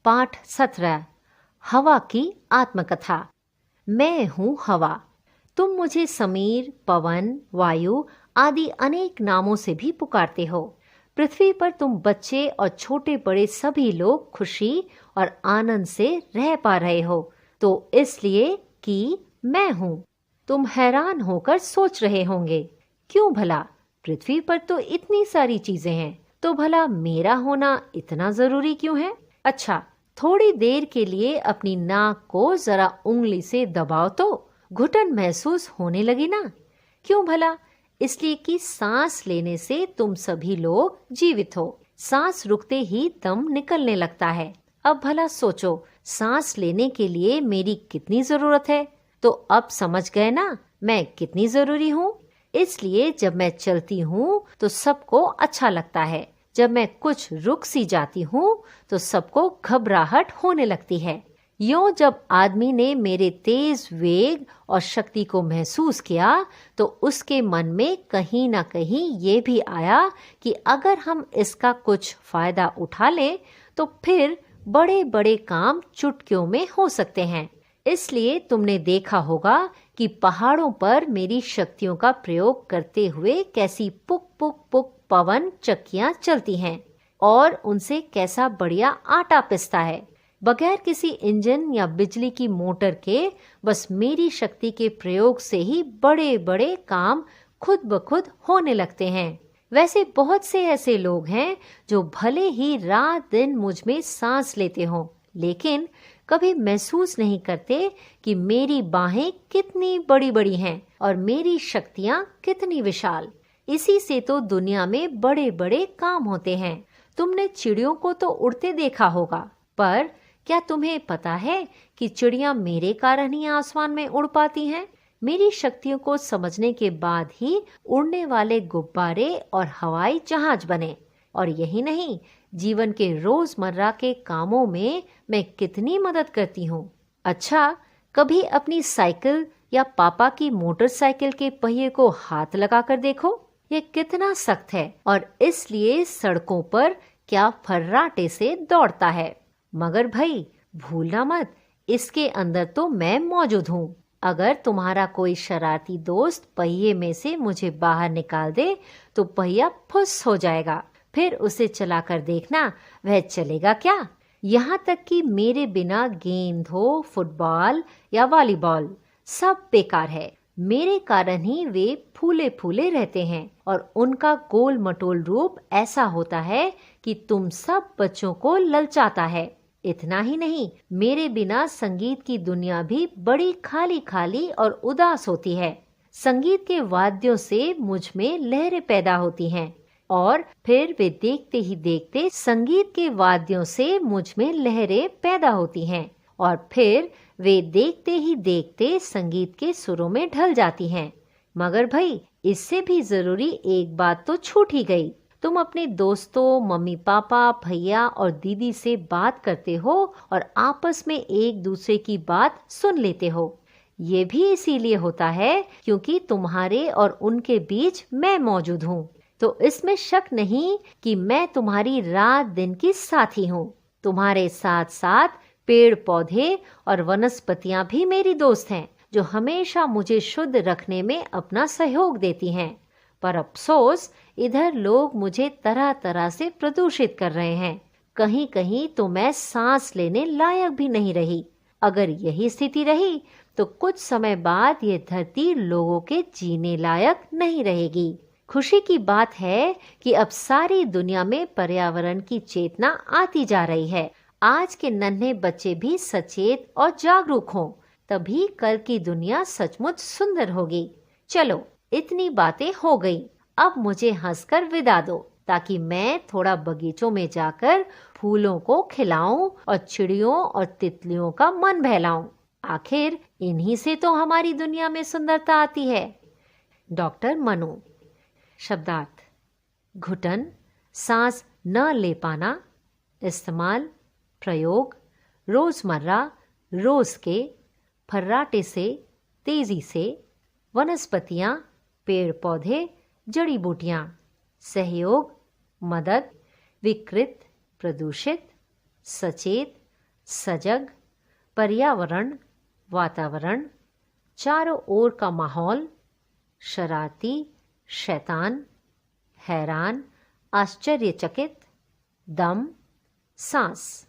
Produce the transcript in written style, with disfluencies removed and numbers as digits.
पाठ 17। हवा की आत्मकथा। मैं हूँ हवा। तुम मुझे समीर, पवन, वायु आदि अनेक नामों से भी पुकारते हो। पृथ्वी पर तुम बच्चे और छोटे बड़े सभी लोग खुशी और आनंद से रह पा रहे हो, तो इसलिए कि मैं हूँ। तुम हैरान होकर सोच रहे होंगे, क्यों भला? पृथ्वी पर तो इतनी सारी चीजें हैं, तो भला मेरा होना इतना जरूरी क्यों है? अच्छा, थोड़ी देर के लिए अपनी नाक को जरा उंगली से दबाओ तो घुटन महसूस होने लगी ना? क्यों भला? इसलिए कि सांस लेने से तुम सभी लोग जीवित हो। सांस रुकते ही दम निकलने लगता है। अब भला सोचो, सांस लेने के लिए मेरी कितनी जरूरत है? तो अब समझ गए ना मैं कितनी जरूरी हूँ। इसलिए जब मैं चलती हूँ तो सबको अच्छा लगता है। जब मैं कुछ रुक सी जाती हूँ तो सबको घबराहट होने लगती है। यूं जब आदमी ने मेरे तेज वेग और शक्ति को महसूस किया तो उसके मन में कहीं ना कहीं ये भी आया कि अगर हम इसका कुछ फायदा उठा लें तो फिर बड़े बड़े काम चुटकियों में हो सकते हैं। इसलिए तुमने देखा होगा कि पहाड़ों पर मेरी शक्तियों का प्रयोग करते हुए कैसी पुक पुक पुक पवन चक्कियां चलती हैं और उनसे कैसा बढ़िया आटा पिसता है। बगैर किसी इंजन या बिजली की मोटर के बस मेरी शक्ति के प्रयोग से ही बड़े बड़े काम खुद ब खुद होने लगते हैं। वैसे बहुत से ऐसे लोग हैं जो भले ही रात दिन मुझ में सांस लेते हों, लेकिन कभी महसूस नहीं करते कि मेरी बाहें कितनी बड़ी बड़ी हैं और मेरी शक्तियां कितनी विशाल। इसी से तो दुनिया में बड़े बड़े काम होते हैं। तुमने चिड़ियों को तो उड़ते देखा होगा, पर क्या तुम्हें पता है कि चिड़ियां मेरे कारण ही आसमान में उड़ पाती हैं? मेरी शक्तियों को समझने के बाद ही उड़ने वाले गुब्बारे और हवाई जहाज बने। और यही नहीं, जीवन के रोजमर्रा के कामों में मैं कितनी मदद करती हूँ। अच्छा, कभी अपनी साइकिल या पापा की मोटरसाइकिल के पहिए को हाथ लगाकर देखो, ये कितना सख्त है और इसलिए सड़कों पर क्या फर्राटे से दौड़ता है। मगर भाई भूलना मत, इसके अंदर तो मैं मौजूद हूँ। अगर तुम्हारा कोई शरारती दोस्त पहिए में से मुझे बाहर निकाल दे तो पहिया फुस हो जाएगा। फिर उसे चलाकर देखना, वह चलेगा क्या? यहाँ तक कि मेरे बिना गेंद हो, फुटबॉल या वॉलीबॉल, सब बेकार है। मेरे कारण ही वे फूले फूले रहते हैं और उनका गोल मटोल रूप ऐसा होता है कि तुम सब बच्चों को ललचाता है। इतना ही नहीं, मेरे बिना संगीत की दुनिया भी बड़ी खाली खाली और उदास होती है। संगीत के वाद्यों से मुझ में लहरें पैदा होती हैं और फिर वे देखते ही देखते संगीत के वाद्यों से मुझ में लहरें पैदा होती हैं और फिर वे देखते ही देखते संगीत के सुरों में ढल जाती हैं। मगर भाई इससे भी जरूरी एक बात तो छूट ही गई। तुम अपने दोस्तों, मम्मी पापा, भैया और दीदी से बात करते हो और आपस में एक दूसरे की बात सुन लेते हो। ये भी इसीलिए होता है क्योंकि तुम्हारे और उनके बीच मैं मौजूद हूँ। तो इसमें शक नहीं कि मैं तुम्हारी रात दिन की साथी हूँ। तुम्हारे साथ साथ पेड़ पौधे और वनस्पतियां भी मेरी दोस्त हैं, जो हमेशा मुझे शुद्ध रखने में अपना सहयोग देती हैं। पर अफसोस, इधर लोग मुझे तरह तरह से प्रदूषित कर रहे हैं। कहीं कहीं तो मैं सांस लेने लायक भी नहीं रही। अगर यही स्थिति रही तो कुछ समय बाद ये धरती लोगों के जीने लायक नहीं रहेगी। खुशी की बात है कि अब सारी दुनिया में पर्यावरण की चेतना आती जा रही है। आज के नन्हे बच्चे भी सचेत और जागरूक हों, तभी कल की दुनिया सचमुच सुंदर होगी। चलो, इतनी बातें हो गई, अब मुझे हंसकर विदा दो ताकि मैं थोड़ा बगीचों में जाकर फूलों को खिलाऊं और चिड़ियों और तितलियों का मन बहलाऊं। आखिर इन्हीं से तो हमारी दुनिया में सुंदरता आती है। डॉक्टर मनु। शब्दार्थ: घुटन, सांस न ले पाना। इस्तेमाल: प्रयोग: रोजमर्रा, रोज के, फर्राटे से, तेजी से, वनस्पतियां, पेड़ पौधे, जड़ी बूटियां। सहयोग: मदद, विकृत, प्रदूषित, सचेत, सजग, पर्यावरण, वातावरण, चारों ओर का माहौल, शरारती, शैतान, हैरान, आश्चर्यचकित, दम, सांस।